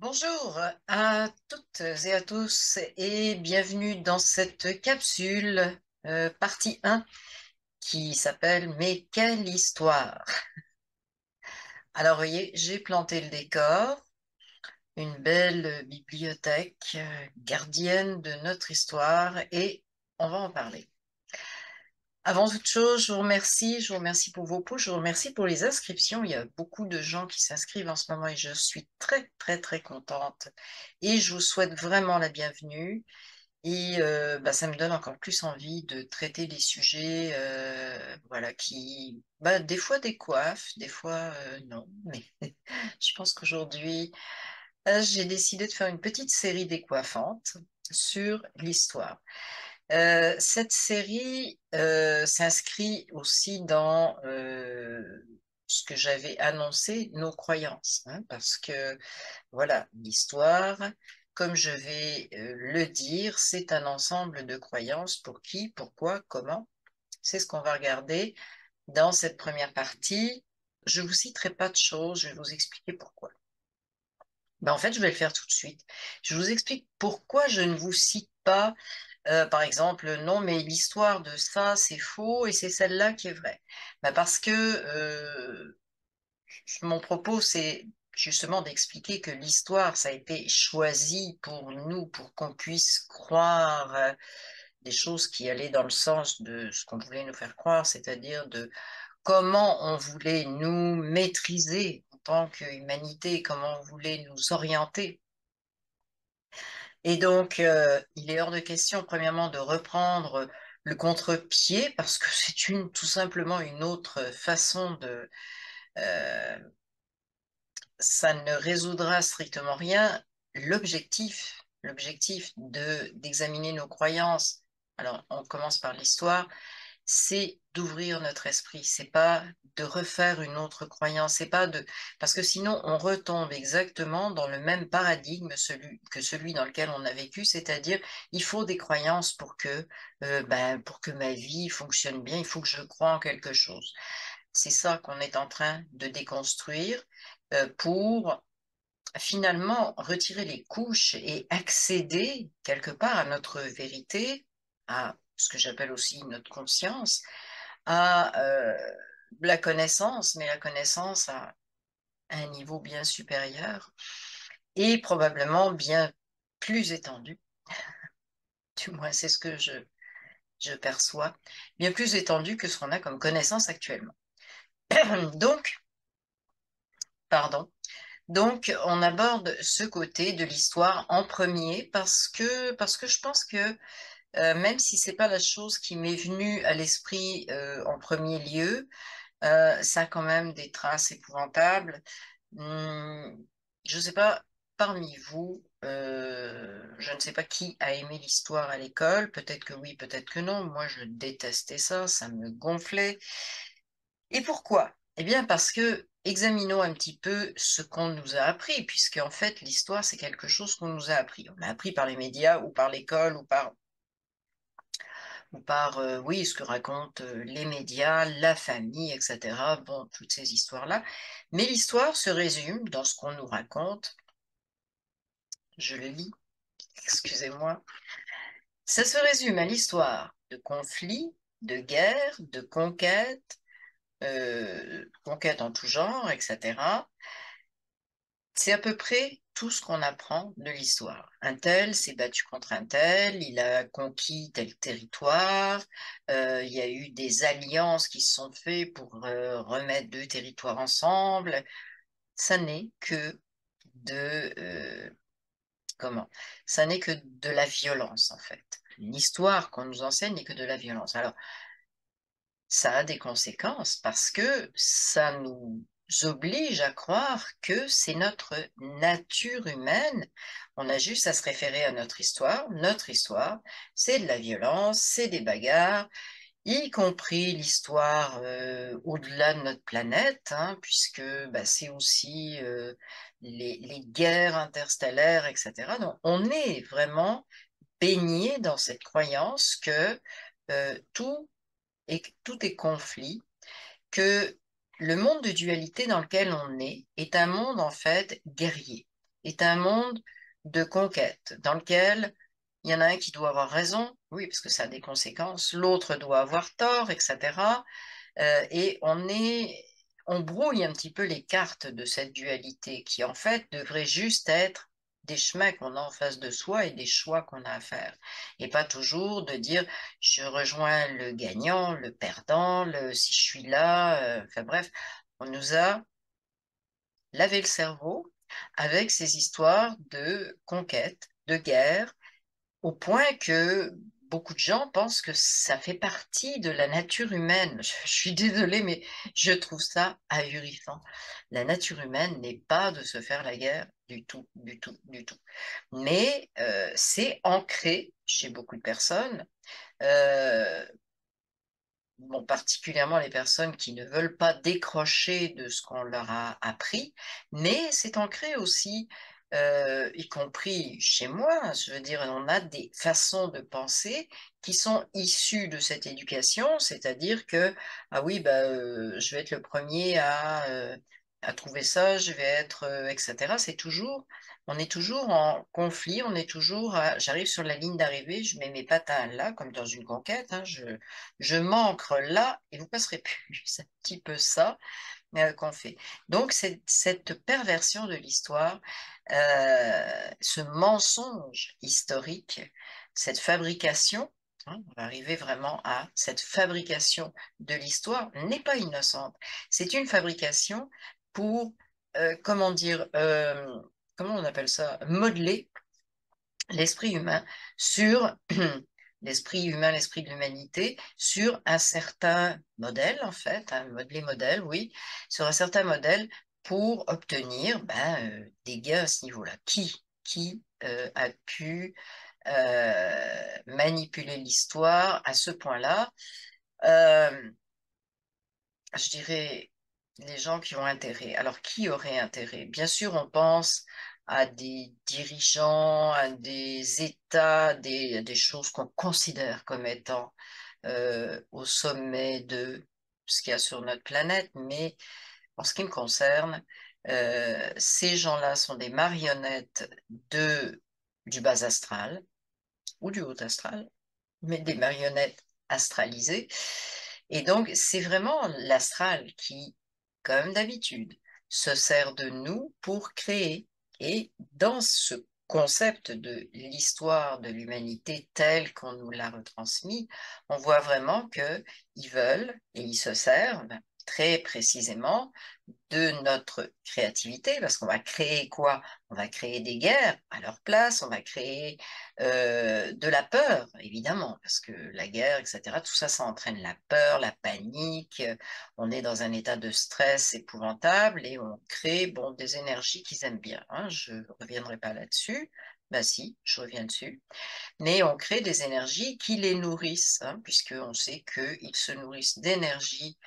Bonjour à toutes et à tous et bienvenue dans cette capsule partie 1 qui s'appelle Mais quelle histoire! Alors voyez, j'ai planté le décor, une belle bibliothèque gardienne de notre histoire et on va en parler. Avant toute chose, je vous remercie pour vos pouces, je vous remercie pour les inscriptions. Il y a beaucoup de gens qui s'inscrivent en ce moment et je suis très contente. Et je vous souhaite vraiment la bienvenue. Et ça me donne encore plus envie de traiter des sujets voilà, qui, des fois décoiffent, des fois non. Mais je pense qu'aujourd'hui, j'ai décidé de faire une petite série décoiffante sur l'histoire. Cette série s'inscrit aussi dans ce que j'avais annoncé, nos croyances, hein, parce que voilà, l'histoire, comme je vais le dire, c'est un ensemble de croyances pour qui, pourquoi, comment. C'est ce qu'on va regarder dans cette première partie. Je ne vous citerai pas de choses, je vais vous expliquer pourquoi. En fait, je vais le faire tout de suite. Je vous explique pourquoi je ne vous cite pas par exemple, non, mais l'histoire de ça, c'est faux et c'est celle-là qui est vraie. Parce que mon propos, c'est justement d'expliquer que l'histoire, ça a été choisi pour nous, pour qu'on puisse croire des choses qui allaient dans le sens de ce qu'on voulait nous faire croire, c'est-à-dire de comment on voulait nous maîtriser en tant qu'humanité, comment on voulait nous orienter. Et donc, il est hors de question, premièrement, de reprendre le contre-pied, parce que c'est tout simplement une autre façon de... euh, ça ne résoudra strictement rien. L'objectif d'examiner nos croyances, alors on commence par l'histoire, c'est d'ouvrir notre esprit, c'est pas de refaire une autre croyance, c'est pas de... Parce que sinon, on retombe exactement dans le même paradigme que celui dans lequel on a vécu, c'est-à-dire, il faut des croyances pour que ma vie fonctionne bien, il faut que je croie en quelque chose. C'est ça qu'on est en train de déconstruire pour finalement retirer les couches et accéder quelque part à notre vérité, à ce que j'appelle aussi notre conscience, à la connaissance, mais la connaissance à un niveau bien supérieur et probablement bien plus étendu, du moins c'est ce que je perçois, bien plus étendu que ce qu'on a comme connaissance actuellement. Donc, pardon, donc on aborde ce côté de l'histoire en premier parce que je pense que même si c'est pas la chose qui m'est venue à l'esprit en premier lieu, ça a quand même des traces épouvantables. Je ne sais pas, parmi vous, je ne sais pas qui a aimé l'histoire à l'école, peut-être que oui, peut-être que non. Moi, je détestais ça me gonflait. Et pourquoi? Eh bien, parce que examinons un petit peu ce qu'on nous a appris, puisque en fait, l'histoire, c'est quelque chose qu'on nous a appris. On l'a appris par les médias ou par l'école ou par oui, ce que racontent les médias, la famille, etc. Bon, toutes ces histoires-là. Mais l'histoire se résume dans ce qu'on nous raconte. Je le lis, excusez-moi. Ça se résume à l'histoire de conflits, de guerres, de conquêtes en tout genre, etc. C'est à peu près tout ce qu'on apprend de l'histoire. Un tel s'est battu contre un tel, il a conquis tel territoire, il y a eu des alliances qui se sont faites pour remettre deux territoires ensemble. Ça n'est que de comment? Ça n'est que de la violence en fait. L'histoire qu'on nous enseigne n'est que de la violence. Alors, ça a des conséquences parce que ça nous oblige à croire que c'est notre nature humaine. On a juste à se référer à notre histoire. Notre histoire, c'est de la violence, c'est des bagarres, y compris l'histoire au-delà de notre planète, hein, puisque c'est aussi les guerres interstellaires, etc. Donc, on est vraiment baigné dans cette croyance que tout et que tout est conflit, que le monde de dualité dans lequel on est un monde en fait guerrier. est un monde de conquête dans lequel il y en a un qui doit avoir raison, oui, parce que ça a des conséquences, l'autre doit avoir tort, etc. Et on brouille un petit peu les cartes de cette dualité qui, en fait, devrait juste être des chemins qu'on a en face de soi et des choix qu'on a à faire. Et pas toujours de dire je rejoins le gagnant, le perdant, si je suis là. Enfin bref, on nous a lavé le cerveau avec ces histoires de conquête, de guerre, au point que beaucoup de gens pensent que ça fait partie de la nature humaine. Je suis désolée, mais je trouve ça ahurissant. La nature humaine n'est pas de se faire la guerre du tout, du tout, du tout. Mais c'est ancré chez beaucoup de personnes. Euh, bon, particulièrement les personnes qui ne veulent pas décrocher de ce qu'on leur a appris, mais c'est ancré aussi, y compris chez moi, je veux dire, on a des façons de penser qui sont issues de cette éducation, c'est-à-dire que, ah oui, bah, je vais être le premier à trouver ça, je vais être, etc. C'est toujours, on est toujours en conflit, on est toujours, j'arrive sur la ligne d'arrivée, je mets mes patins là, comme dans une conquête, hein, je m'ancre là et vous passerez plus. C'est un petit peu ça qu'on fait. Donc, cette perversion de l'histoire, ce mensonge historique, cette fabrication, hein, on va arriver vraiment à cette fabrication de l'histoire, n'est pas innocente. C'est une fabrication pour, comment dire, comment on appelle ça, modeler l'esprit humain sur l'esprit humain, l'esprit de l'humanité, sur un certain modèle, en fait, les modèles, oui, sur un certain modèle pour obtenir des gains à ce niveau-là. Qui a pu manipuler l'histoire à ce point-là? Euh, je dirais les gens qui ont intérêt. Alors, qui aurait intérêt? Bien sûr, on pense à des dirigeants, à des États, des choses qu'on considère comme étant au sommet de ce qu'il y a sur notre planète, mais en ce qui me concerne, ces gens-là sont des marionnettes du bas astral ou du haut astral, mais des marionnettes astralisées. Et donc, c'est vraiment l'astral qui, comme d'habitude, se sert de nous pour créer. Et dans ce concept de l'histoire de l'humanité telle qu'on nous l'a retransmis, on voit vraiment qu'ils veulent et ils se servent très précisément de notre créativité, parce qu'on va créer quoi? On va créer des guerres à leur place, on va créer de la peur, évidemment, parce que la guerre, etc., tout ça, ça entraîne la peur, la panique, on est dans un état de stress épouvantable et on crée bon, des énergies qu'ils aiment bien. Hein, je ne reviendrai pas là-dessus. Ben si, je reviens dessus. Mais on crée des énergies qui les nourrissent, hein, puisqu'on sait qu'ils se nourrissent d'énergie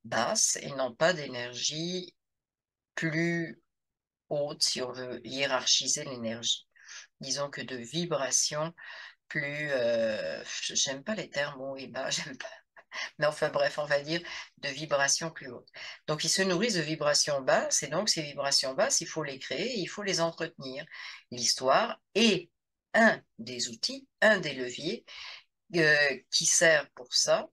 basse et non pas d'énergie plus haute si on veut hiérarchiser l'énergie. Disons que de vibrations plus, j'aime pas les termes haut et bas, j'aime pas. Mais enfin bref, on va dire de vibrations plus hautes. Donc ils se nourrissent de vibrations basses et donc ces vibrations basses, il faut les créer, il faut les entretenir. L'histoire est un des outils, un des leviers qui sert pour ça,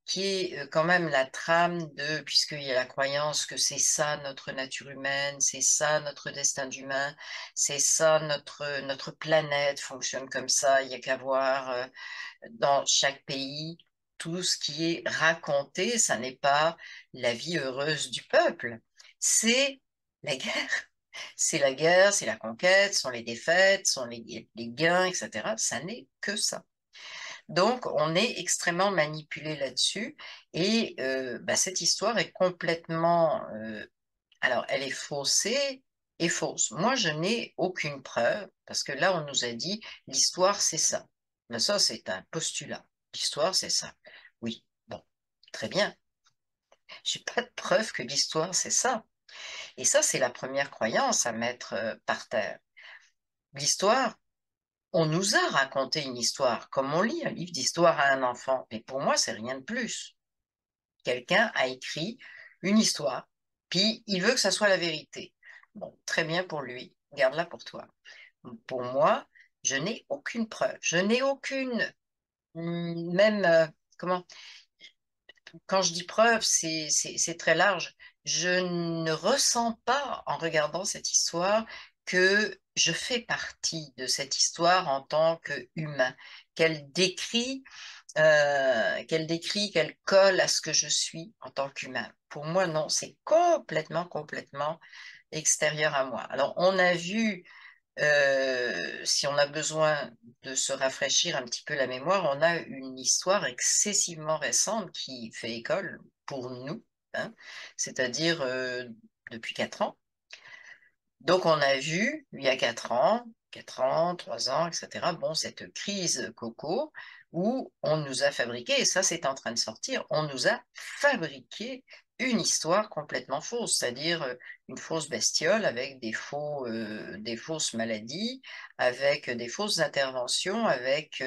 qui est quand même la trame de, puisqu'il y a la croyance que c'est ça notre nature humaine, c'est ça notre destin d'humain, c'est ça notre planète fonctionne comme ça, il n'y a qu'à voir dans chaque pays tout ce qui est raconté, ça n'est pas la vie heureuse du peuple, c'est la guerre. C'est la guerre, c'est la conquête, sont les défaites, sont les gains, etc. Ça n'est que ça. Donc, on est extrêmement manipulé là-dessus et cette histoire est complètement, alors elle est faussée et fausse. Moi, je n'ai aucune preuve parce que là, on nous a dit l'histoire, c'est ça. Mais ça, c'est un postulat. L'histoire, c'est ça. Oui, bon, très bien. J'ai pas de preuve que l'histoire, c'est ça. Et ça, c'est la première croyance à mettre par terre. L'histoire, on nous a raconté une histoire, comme on lit un livre d'histoire à un enfant, mais pour moi, c'est rien de plus. Quelqu'un a écrit une histoire, puis il veut que ça soit la vérité. Bon, très bien pour lui. garde-la pour toi. Pour moi, je n'ai aucune preuve, je n'ai aucune, même, comment, quand je dis preuve, c'est très large. Je ne ressens pas, en regardant cette histoire, que je fais partie de cette histoire en tant qu'humain, qu'elle décrit, qu'elle colle à ce que je suis en tant qu'humain. Pour moi, non, c'est complètement, complètement extérieur à moi. Alors, on a vu si on a besoin de se rafraîchir un petit peu la mémoire, on a une histoire excessivement récente qui fait école pour nous, hein, c'est-à-dire depuis 4 ans. Donc on a vu, il y a 4 ans, 3 ans, etc., bon, cette crise coco où on nous a fabriqué, et ça c'est en train de sortir, on nous a fabriqué une histoire complètement fausse, c'est-à-dire une fausse bestiole avec des fausses maladies, avec des fausses interventions, avec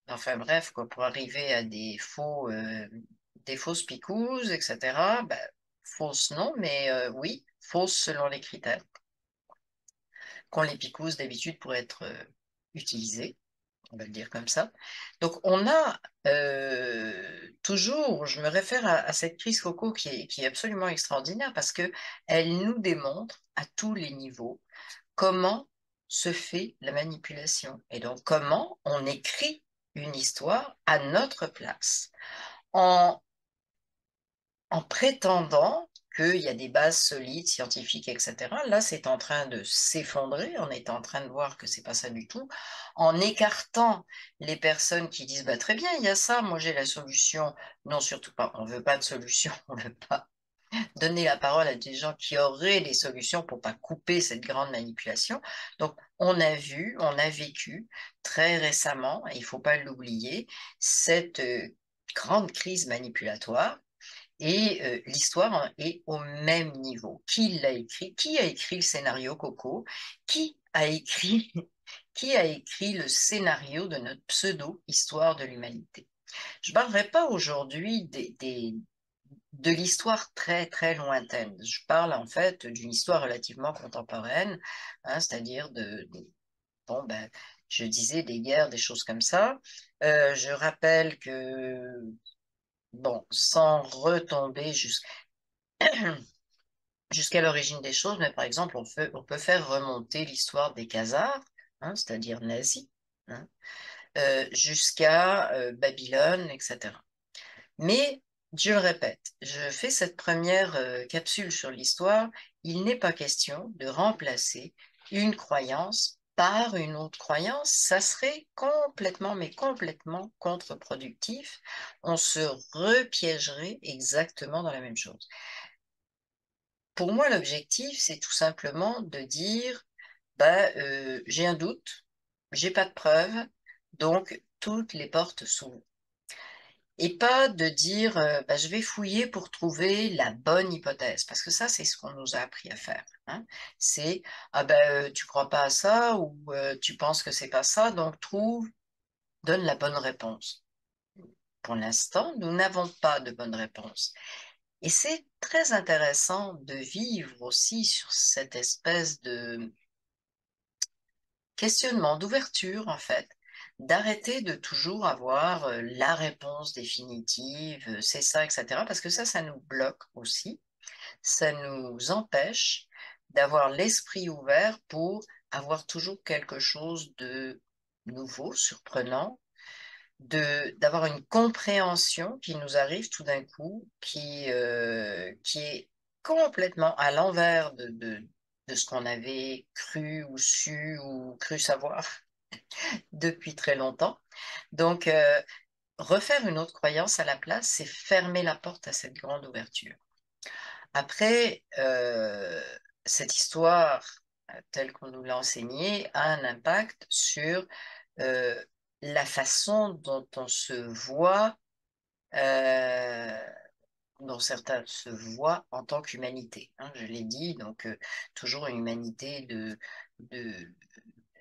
enfin bref, quoi, pour arriver à des fausses picousses, etc. Ben, fausses non, mais oui, fausses selon les critères qu'ont les picousses d'habitude pour être utilisées, on va le dire comme ça. Donc on a toujours, je me réfère à cette crise coco qui est absolument extraordinaire parce que elle nous démontre à tous les niveaux comment se fait la manipulation et donc comment on écrit une histoire à notre place en, en prétendant qu'il y a des bases solides, scientifiques, etc. Là, c'est en train de s'effondrer, on est en train de voir que c'est pas ça du tout, en écartant les personnes qui disent bah, très bien, il y a ça, moi j'ai la solution. Non, surtout pas, on veut pas de solution, on veut pas donner la parole à des gens qui auraient des solutions pour pas couper cette grande manipulation. Donc, on a vu, on a vécu très récemment, et il faut pas l'oublier, cette grande crise manipulatoire. Et l'histoire est au même niveau. Qui l'a écrit? Qui a écrit le scénario Coco? Qui a écrit, qui a écrit le scénario de notre pseudo-histoire de l'humanité? Je ne parlerai pas aujourd'hui de l'histoire très très lointaine. Je parle en fait d'une histoire relativement contemporaine, hein, c'est-à-dire bon ben, je disais des guerres, des choses comme ça. Je rappelle que bon, sans retomber jusqu'à l'origine des choses, mais par exemple, on peut faire remonter l'histoire des Khazars, hein, c'est-à-dire nazis, hein, jusqu'à Babylone, etc. Mais, je le répète, je fais cette première capsule sur l'histoire, il n'est pas question de remplacer une croyance par une autre croyance, ça serait complètement, mais complètement contre-productif. On se repiégerait exactement dans la même chose. Pour moi, l'objectif, c'est tout simplement de dire, bah, j'ai un doute, j'ai pas de preuve, donc toutes les portes s'ouvrent. Et pas de dire, bah, je vais fouiller pour trouver la bonne hypothèse, parce que ça, c'est ce qu'on nous a appris à faire, hein. C'est, ah ben, tu crois pas à ça, ou tu penses que c'est pas ça, donc donne la bonne réponse. Pour l'instant, nous n'avons pas de bonne réponse. Et c'est très intéressant de vivre aussi sur cette espèce de questionnement, d'ouverture en fait, d'arrêter de toujours avoir la réponse définitive, c'est ça, etc. Parce que ça nous bloque aussi, ça nous empêche d'avoir l'esprit ouvert pour avoir toujours quelque chose de nouveau, surprenant, d'avoir une compréhension qui nous arrive tout d'un coup, qui est complètement à l'envers de ce qu'on avait cru ou su ou cru savoir depuis très longtemps. Donc, refaire une autre croyance à la place, c'est fermer la porte à cette grande ouverture. Après, cette histoire, telle qu'on nous l'a enseignée, a un impact sur euh, la façon dont on se voit, euh, dont certains se voient en tant qu'humanité, hein, je l'ai dit, donc toujours une humanité de,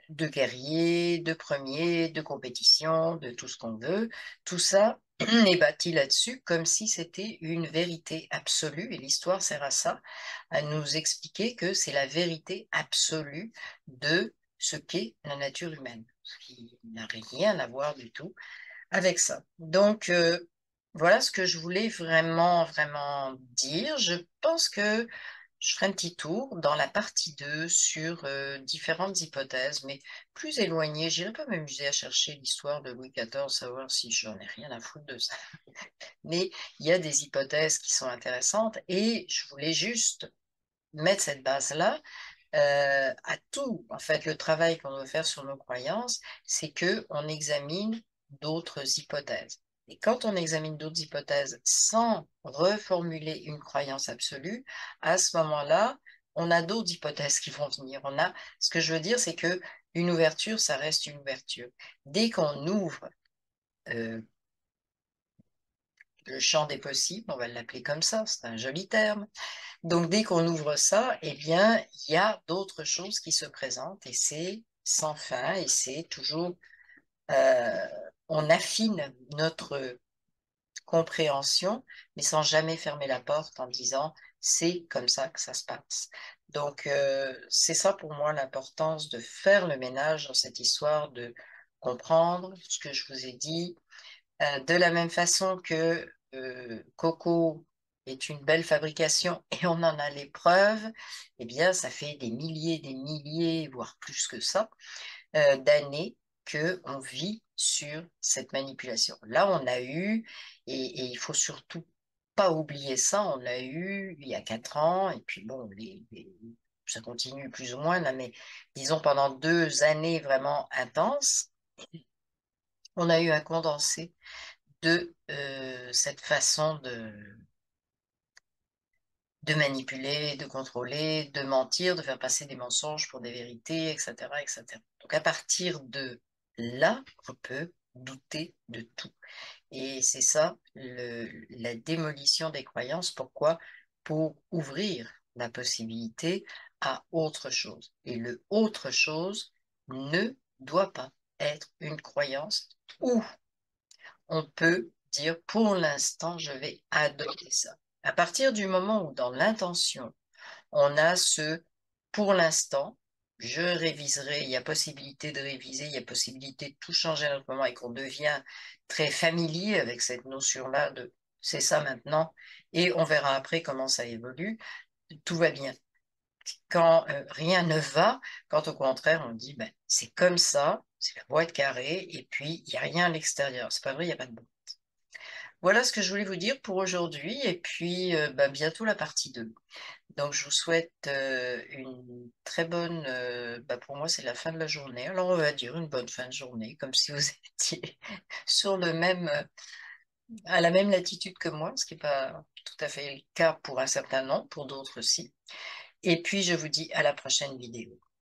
de guerriers, de premiers, de compétition, de tout ce qu'on veut. Tout ça, et bâti là-dessus comme si c'était une vérité absolue, et l'histoire sert à ça, à nous expliquer que c'est la vérité absolue de ce qu'est la nature humaine, ce qui n'a rien à voir du tout avec ça. Donc, voilà ce que je voulais vraiment, vraiment dire. Je pense que je ferai un petit tour dans la partie 2 sur différentes hypothèses, mais plus éloignées. Je n'irai pas m'amuser à chercher l'histoire de Louis XIV, savoir si j'en ai rien à foutre de ça. Mais il y a des hypothèses qui sont intéressantes et je voulais juste mettre cette base-là à tout. En fait, le travail qu'on doit faire sur nos croyances, c'est que on examine d'autres hypothèses. Et quand on examine d'autres hypothèses sans reformuler une croyance absolue, à ce moment-là, on a d'autres hypothèses qui vont venir. Ce que je veux dire, c'est que une ouverture, ça reste une ouverture. Dès qu'on ouvre euh, le champ des possibles, on va l'appeler comme ça, c'est un joli terme. Donc, dès qu'on ouvre ça, eh bien, il y a d'autres choses qui se présentent et c'est sans fin et c'est toujours, euh, on affine notre compréhension, mais sans jamais fermer la porte en disant c'est comme ça que ça se passe. Donc, c'est ça pour moi l'importance de faire le ménage dans cette histoire, de comprendre ce que je vous ai dit, de la même façon que Coco est une belle fabrication et on en a les preuves, eh bien, ça fait des milliers, voire plus que ça, d'années qu'on vit sur cette manipulation. Là, on a eu, et il faut surtout pas oublier ça, on l'a eu il y a 4 ans, et puis bon, ça continue plus ou moins, là, mais disons pendant 2 années vraiment intenses, on a eu un condensé de cette façon de manipuler, de contrôler, de mentir, de faire passer des mensonges pour des vérités, etc., etc. Donc à partir de là, on peut douter de tout. Et c'est ça, la démolition des croyances. Pourquoi? Pour ouvrir la possibilité à autre chose. Et le autre chose ne doit pas être une croyance ou on peut dire pour l'instant, je vais adopter ça. À partir du moment où dans l'intention, on a ce pour l'instant, je réviserai, il y a possibilité de réviser, il y a possibilité de tout changer à notre moment et qu'on devient très familier avec cette notion-là de c'est ça maintenant et on verra après comment ça évolue, tout va bien. Quand rien ne va, quand au contraire on dit ben, c'est comme ça, c'est la boîte carrée et puis il n'y a rien à l'extérieur. C'est pas vrai, il n'y a pas de bon. Voilà ce que je voulais vous dire pour aujourd'hui et puis bah, bientôt la partie 2. Donc je vous souhaite une très bonne, bah, pour moi c'est la fin de la journée, alors on va dire une bonne fin de journée, comme si vous étiez sur le même, à la même latitude que moi, ce qui n'est pas tout à fait le cas pour un certain nombre, pour d'autres aussi. Et puis je vous dis à la prochaine vidéo.